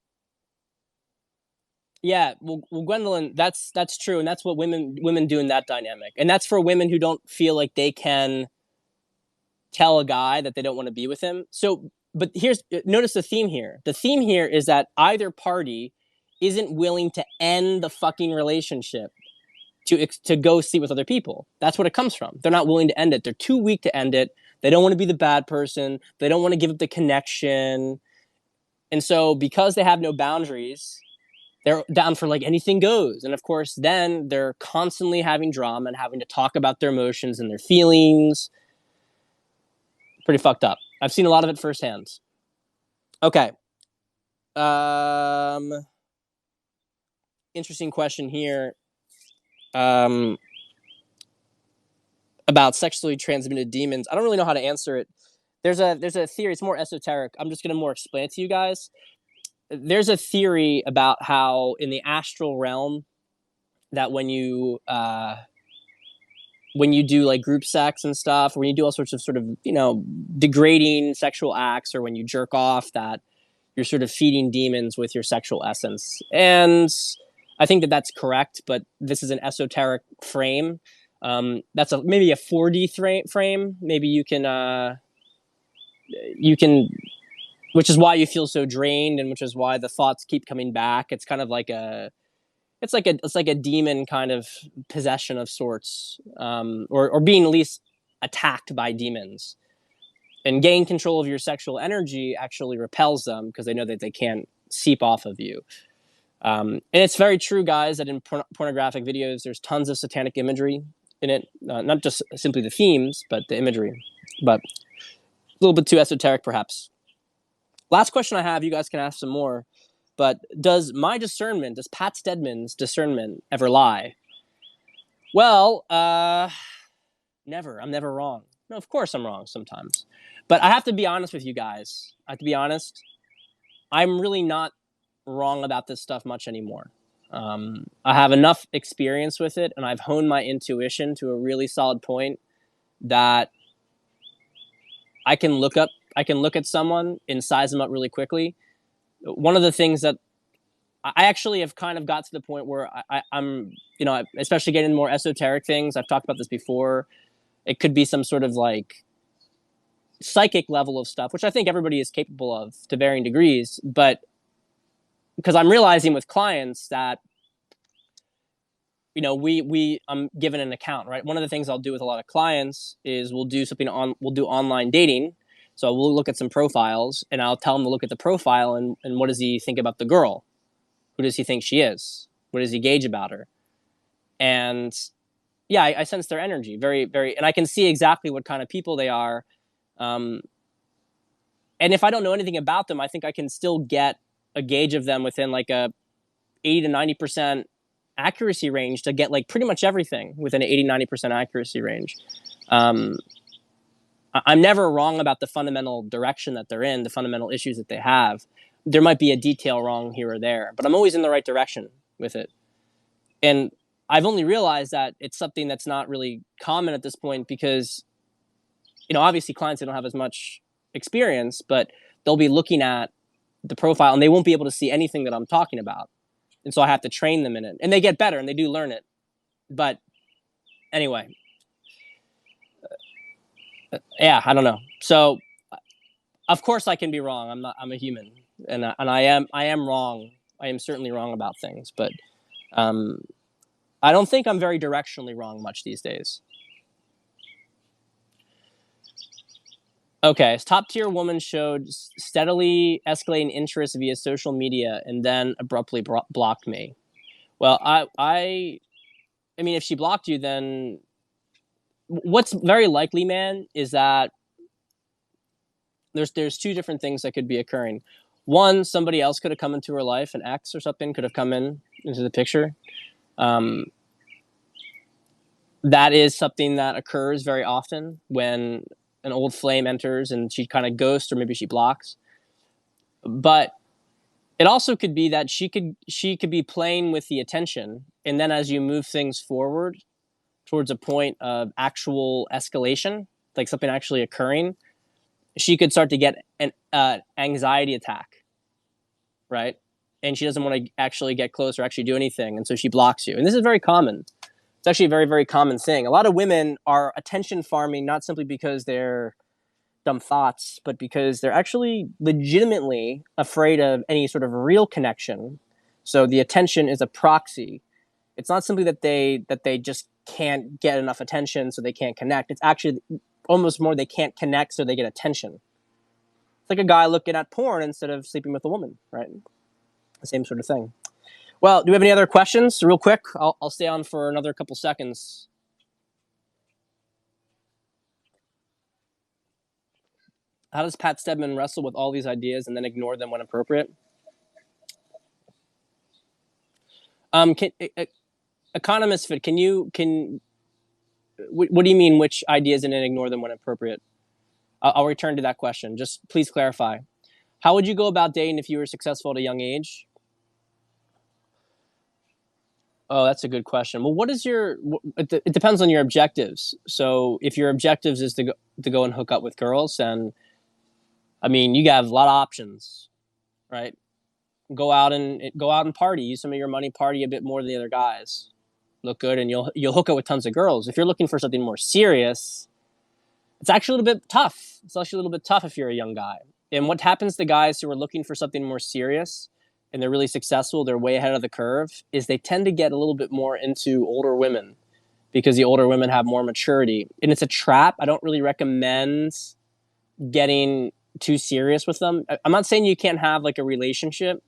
Yeah, well, Gwendolyn, that's true, and that's what women do in that dynamic, and that's for women who don't feel like they can tell a guy that they don't want to be with him. So, but notice the theme here. The theme here is that either party isn't willing to end the fucking relationship to go sleep with other people. That's what it comes from. They're not willing to end it. They're too weak to end it. They don't want to be the bad person. They don't want to give up the connection. And so because they have no boundaries, they're down for like anything goes. And of course, then they're constantly having drama and having to talk about their emotions and their feelings. Pretty fucked up. I've seen a lot of it firsthand. Okay. Interesting question here. About sexually transmitted demons. I don't really know how to answer it. There's a theory. It's more esoteric. I'm just going to more explain it to you guys. There's a theory about how in the astral realm that when you do like group sex and stuff, or when you do all sorts of sort of, you know, degrading sexual acts, or when you jerk off, that you're sort of feeding demons with your sexual essence. And I think that that's correct, but this is an esoteric frame. That's maybe a 4D frame. Maybe you can, which is why you feel so drained, and which is why the thoughts keep coming back. It's kind of like it's like a demon kind of possession of sorts, or being at least attacked by demons. And gain control of your sexual energy actually repels them because they know that they can't seep off of you. And it's very true, guys, that in pornographic videos, there's tons of satanic imagery in it. Not just simply the themes, but the imagery. But a little bit too esoteric, perhaps. Last question I have, you guys can ask some more. But does Pat Stedman's discernment ever lie? Well, never. I'm never wrong. No, of course I'm wrong sometimes. But I have to be honest with you guys. I have to be honest. I'm really not wrong about this stuff much anymore. I have enough experience with it, and I've honed my intuition to a really solid point that I can look at someone and size them up really quickly. One of the things that I actually have kind of got to the point where I'm, you know, especially getting more esoteric things. I've talked about this before. It could be some sort of like psychic level of stuff, which I think everybody is capable of to varying degrees. But because I'm realizing with clients that, you know, I'm given an account, right? One of the things I'll do with a lot of clients is we'll do online dating. So we'll look at some profiles and I'll tell them to look at the profile and what does he think about the girl? Who does he think she is? What does he gauge about her? And yeah, I sense their energy very, very, and I can see exactly what kind of people they are. And if I don't know anything about them, I think I can still get a gauge of them within like a 80 to 90% accuracy range to get like pretty much everything within an 80-90% accuracy range. I'm never wrong about the fundamental direction that they're in, the fundamental issues that they have. There might be a detail wrong here or there, but I'm always in the right direction with it. And I've only realized that it's something that's not really common at this point because, you know, obviously clients don't have as much experience, but they'll be looking at the profile and they won't be able to see anything that I'm talking about. And so I have to train them in it. And they get better and they do learn it. But anyway, yeah, I don't know. So of course I can be wrong. I'm a human. And I am wrong. I am certainly wrong about things, but I don't think I'm very directionally wrong much these days. Okay, top tier woman showed steadily escalating interest via social media and then abruptly blocked me. Well, I mean, if she blocked you, then what's very likely, man, is that there's two different things that could be occurring. One, somebody else could have come into her life, an ex or something could have come into the picture. That is something that occurs very often when an old flame enters and she kind of ghosts or maybe she blocks. But it also could be that she could be playing with the attention, and then as you move things forward towards a point of actual escalation, like something actually occurring, she could start to get an anxiety attack, right? And she doesn't want to actually get close or actually do anything, and so she blocks you. And this is very common. It's actually a very, very common thing. A lot of women are attention farming not simply because they're dumb thoughts, but because they're actually legitimately afraid of any sort of real connection. So the attention is a proxy. It's not simply that they just can't get enough attention, so they can't connect. It's actually almost more they can't connect, so they get attention. It's like a guy looking at porn instead of sleeping with a woman, right? The same sort of thing. Well, do we have any other questions? Real quick, I'll stay on for another couple seconds. How does Pat Stedman wrestle with all these ideas and then ignore them when appropriate? Economist Fit, what do you mean which ideas and then ignore them when appropriate? I'll return to that question. Just please clarify. How would you go about dating if you were successful at a young age? Oh, that's a good question. Well, it depends on your objectives. So if your objectives is to go and hook up with girls, then, I mean, you have a lot of options, right? Go out and party. Use some of your money, party a bit more than the other guys. Look good, and you'll hook up with tons of girls. If you're looking for something more serious, it's actually a little bit tough. It's actually a little bit tough if you're a young guy. And what happens to guys who are looking for something more serious and they're really successful, they're way ahead of the curve, is they tend to get a little bit more into older women because the older women have more maturity. And it's a trap. I don't really recommend getting too serious with them. I'm not saying you can't have like a relationship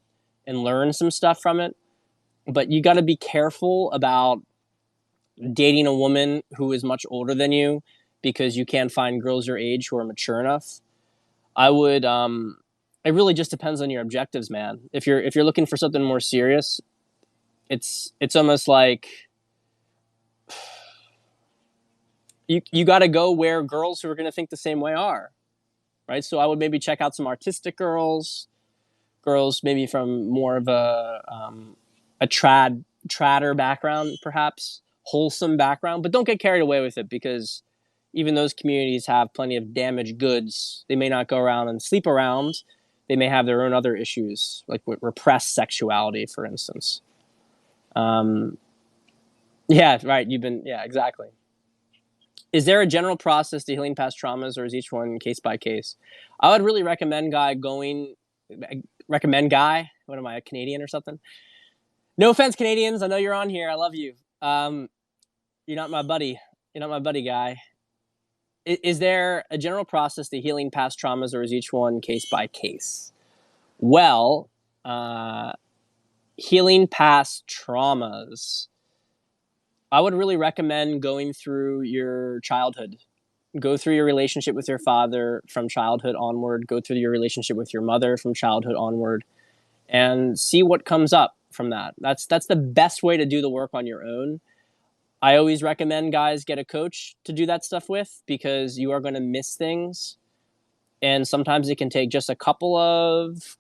and learn some stuff from it, but you got to be careful about dating a woman who is much older than you because you can't find girls your age who are mature enough. I would it really just depends on your objectives, man. If you're looking for something more serious, it's almost like you got to go where girls who are going to think the same way are, right? So I would maybe check out some artistic girls maybe from more of a tradder background, perhaps wholesome background, but don't get carried away with it, because even those communities have plenty of damaged goods. They may not go around and sleep around. They may have their own other issues, like with repressed sexuality, for instance. Um, yeah, right. Yeah, exactly. Is there a general process to healing past traumas, or is each one case by case? I would really recommend guy. What am I, a Canadian or something? No offense, Canadians. I know you're on here. I love you. You're not my buddy. You're not my buddy, guy. Is there a general process to healing past traumas, or is each one case by case? Well, uh, healing past traumas, I would really recommend going through your childhood. Go through your relationship with your father from childhood onward. Go through your relationship with your mother from childhood onward, and see what comes up from that. That's the best way to do the work on your own. I always recommend guys get a coach to do that stuff with, because you are going to miss things, and sometimes it can take just a couple of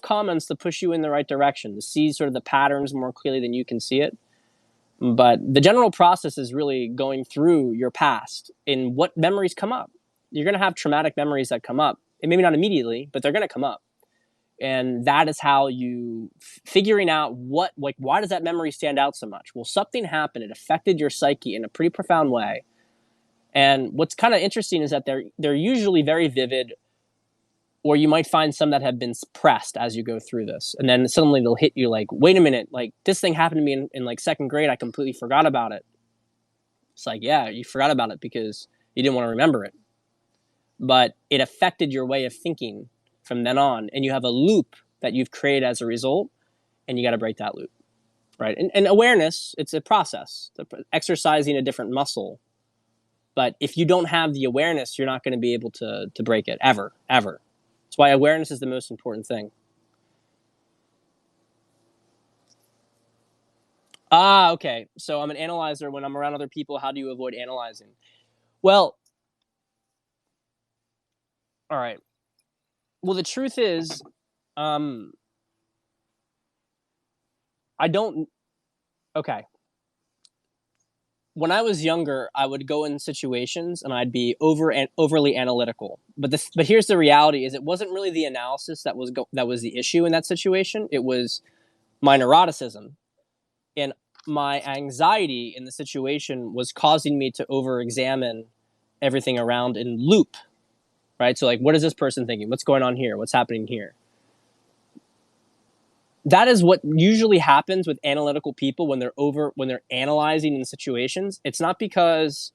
comments to push you in the right direction, to see sort of the patterns more clearly than you can see it. But the general process is really going through your past and what memories come up. You're going to have traumatic memories that come up, and maybe not immediately, but they're going to come up. And that is how you figuring out why does that memory stand out so much? Well, something happened. It affected your psyche in a pretty profound way. And what's kind of interesting is that they're usually very vivid, or you might find some that have been suppressed as you go through this. And then suddenly they'll hit you like, wait a minute, like this thing happened to me in like second grade. I completely forgot about it. It's like, yeah, you forgot about it because you didn't want to remember it. But it affected your way of thinking from then on. And you have a loop that you've created as a result, and you got to break that loop, right? And awareness, it's a process, exercising a different muscle. But if you don't have the awareness, you're not going to be able to break it ever. That's why awareness is the most important thing. Okay. So I'm an analyzer. When I'm around other people, how do you avoid analyzing? Well, all right. Well, the truth is, um, I don't. Okay. When I was younger, I would go in situations and I'd be overly analytical. But here's the reality: is it wasn't really the analysis that was the issue in that situation. It was my neuroticism, and my anxiety in the situation was causing me to over-examine everything around in loop. Right. So like, what is this person thinking? What's going on here? What's happening here? That is what usually happens with analytical people when they're analyzing in situations. It's not because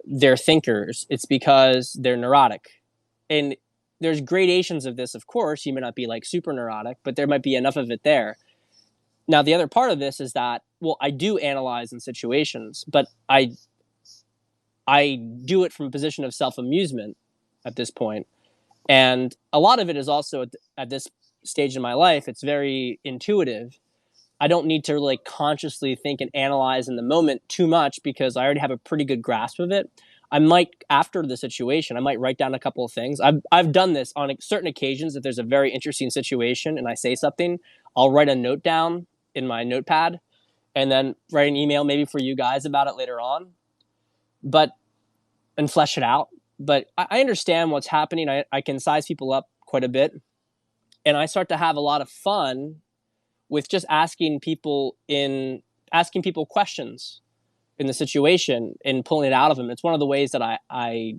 they're thinkers, it's because they're neurotic. And there's gradations of this, of course. You may not be like super neurotic, but there might be enough of it there. Now, the other part of this is that, well, I do analyze in situations, but I do it from a position of self-amusement at this point. And a lot of it is also at this stage in my life, it's very intuitive. I don't need to like consciously think and analyze in the moment too much, because I already have a pretty good grasp of it. I might, after the situation, I might write down a couple of things. I've done this on certain occasions. If there's a very interesting situation and I say something, I'll write a note down in my notepad, and then write an email maybe for you guys about it later on, but and flesh it out. But I understand what's happening. I can size people up quite a bit, and I start to have a lot of fun with just asking people questions in the situation and pulling it out of them. It's one of the ways that I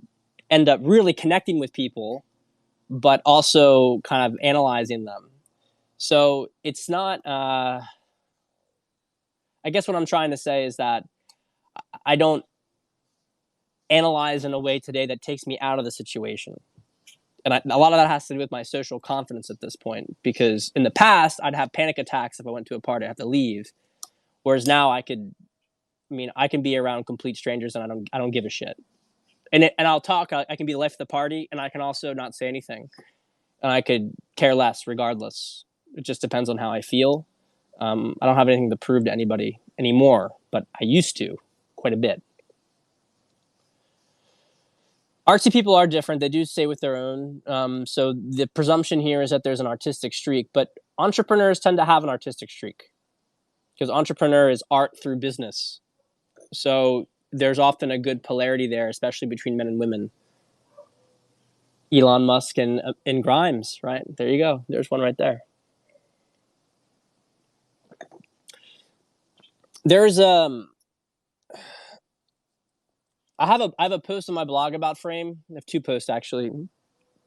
end up really connecting with people, but also kind of analyzing them. So it's not. I guess what I'm trying to say is that I don't analyze in a way today that takes me out of the situation. And a lot of that has to do with my social confidence at this point, because in the past I'd have panic attacks if I went to a party, I have to leave. Whereas now I can be around complete strangers and I don't give a shit. And I'll talk. I can be the life of the party, and I can also not say anything, and I could care less regardless. It just depends on how I feel. I don't have anything to prove to anybody anymore, but I used to quite a bit. Artsy people are different. They do stay with their own. So the presumption here is that there's an artistic streak, but entrepreneurs tend to have an artistic streak because entrepreneur is art through business. So there's often a good polarity there, especially between men and women. Elon Musk and Grimes, right? There you go. There's one right there. There's I have a post on my blog about frame. I have two posts actually.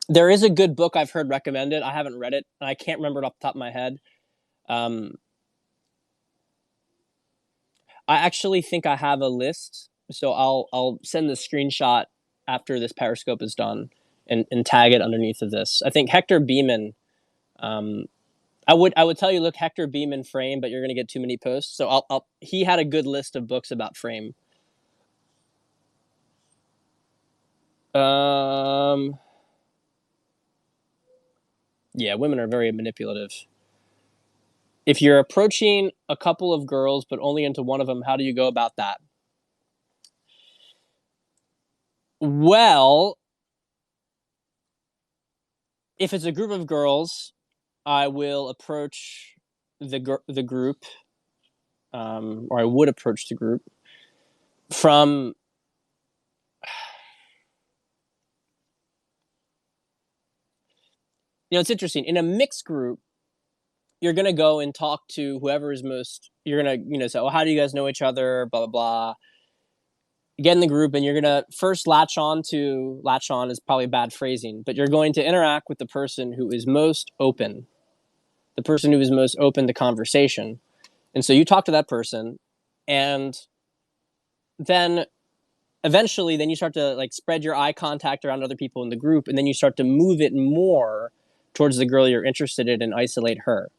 There is a good book I've heard recommended. I haven't read it, and I can't remember it off the top of my head. Um, I actually think I have a list, so I'll send the screenshot after this Periscope is done and tag it underneath of this. I think Hector Beeman. I would tell you, look, Hector Beeman frame, but you're gonna get too many posts. So he had a good list of books about frame. Yeah, women are very manipulative. If you're approaching a couple of girls, but only into one of them, how do you go about that? Well, if it's a group of girls, I will approach the group, or I would approach the group from. It's interesting. In a mixed group, you're gonna go and talk to whoever is most. You're gonna say, "Oh, how do you guys know each other?" Blah blah blah. Get in the group, and you're gonna first latch on is probably bad phrasing, but you're going to interact with the person who is most open, the person who is most open to conversation. And so you talk to that person, and then eventually then you start to like spread your eye contact around other people in the group, and then you start to move it more towards the girl you're interested in and isolate her.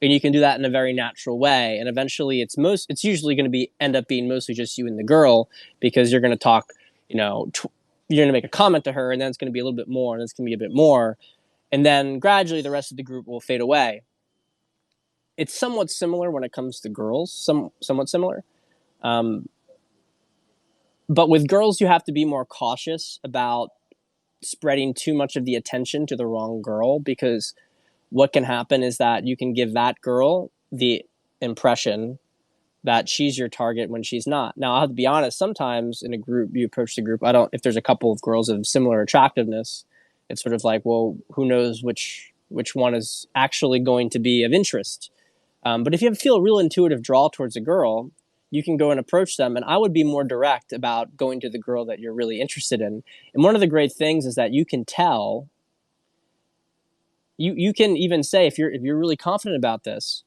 And you can do that in a very natural way, and eventually it's usually going to end up being mostly just you and the girl, because you're going to talk, you're going to make a comment to her, and then it's going to be a little bit more, and it's going to be a bit more, and then gradually the rest of the group will fade away. It's somewhat similar when it comes to girls, somewhat similar. But with girls, you have to be more cautious about spreading too much of the attention to the wrong girl, because what can happen is that you can give that girl the impression that she's your target when she's not. Now, I'll have to be honest, sometimes in a group, you approach the group, if there's a couple of girls of similar attractiveness, it's sort of like, well, who knows which one is actually going to be of interest. But if you feel a real intuitive draw towards a girl, you can go and approach them. And I would be more direct about going to the girl that you're really interested in. And one of the great things is that you can tell, you can even say, if you're really confident about this,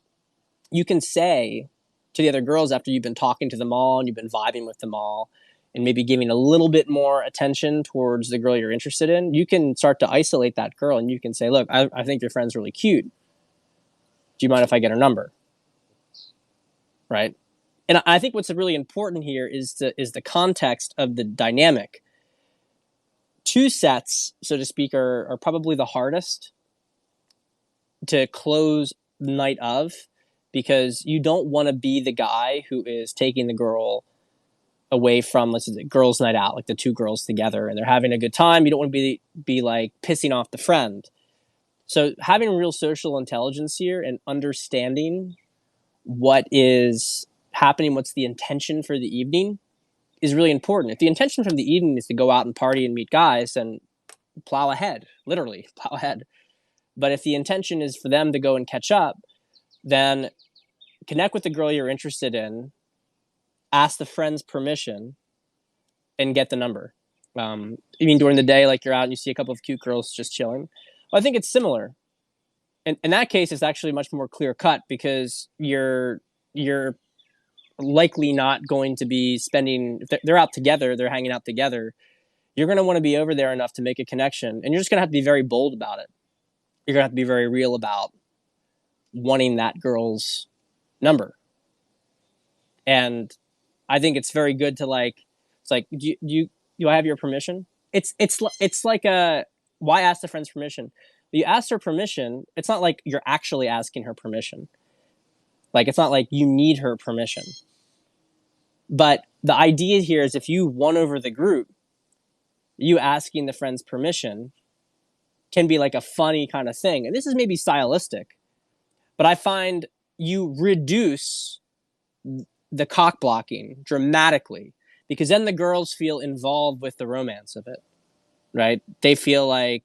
you can say to the other girls after you've been talking to them all and you've been vibing with them all and maybe giving a little bit more attention towards the girl you're interested in, you can start to isolate that girl, and you can say, look, I think your friend's really cute. Do you mind if I get her number? Right? And I think what's really important here is the context of the dynamic. Two sets, so to speak, are probably the hardest to close the night of, because you don't want to be the guy who is taking the girl away from, let's say, girls' night out, like the two girls together, and they're having a good time. You don't want to be like pissing off the friend. So having real social intelligence here and understanding what is happening, what's the intention for the evening, is really important. If the intention from the evening is to go out and party and meet guys, then plow ahead, literally plow ahead. But if the intention is for them to go and catch up, then connect with the girl you're interested in, ask the friend's permission, and get the number. You mean during the day, like you're out and you see a couple of cute girls just chilling? Well, I think it's similar. In that case, it's actually much more clear cut, because you're likely not going to be spending. If they're out together, they're hanging out together. You're going to want to be over there enough to make a connection, and you're just going to have to be very bold about it. You're going to have to be very real about wanting that girl's number. And I think it's very good to it's like, do I have your permission? It's like why ask the friend's permission? You ask her permission. It's not like you're actually asking her permission. Like, it's not like you need her permission. But the idea here is, if you won over the group, you asking the friend's permission can be like a funny kind of thing. And this is maybe stylistic, but I find you reduce the cock blocking dramatically, because then the girls feel involved with the romance of it, right? They feel like,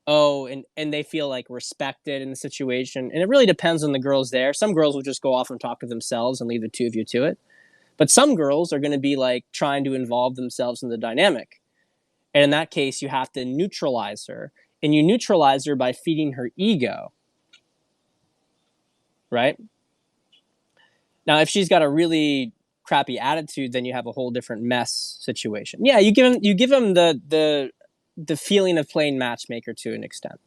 oh, and they feel like respected in the situation. And it really depends on the girls there. Some girls will just go off and talk to themselves and leave the two of you to it. But some girls are going to be like trying to involve themselves in the dynamic. And in that case, you have to neutralize her. And you neutralize her by feeding her ego, right? Now, if she's got a really crappy attitude, then you have a whole different mess situation. Yeah, you give him the feeling of playing matchmaker to an extent,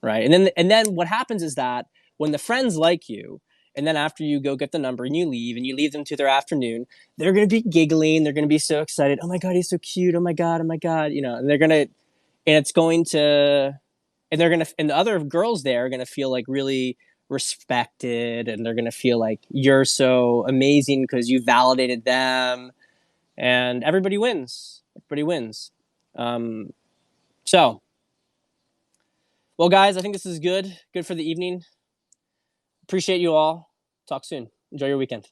right? And then what happens is that when the friends like you, and then after you go get the number and you leave them to their afternoon, they're gonna be giggling, they're gonna be so excited. Oh my god, he's so cute. Oh my god, you know, and they're gonna, and it's going to, and they're gonna, and the other girls there are gonna feel like really respected, and they're gonna feel like you're so amazing because you validated them, and everybody wins. Everybody wins. Um, so, well, guys, I think this is good. Good for the evening. Appreciate you all. Talk soon. Enjoy your weekend.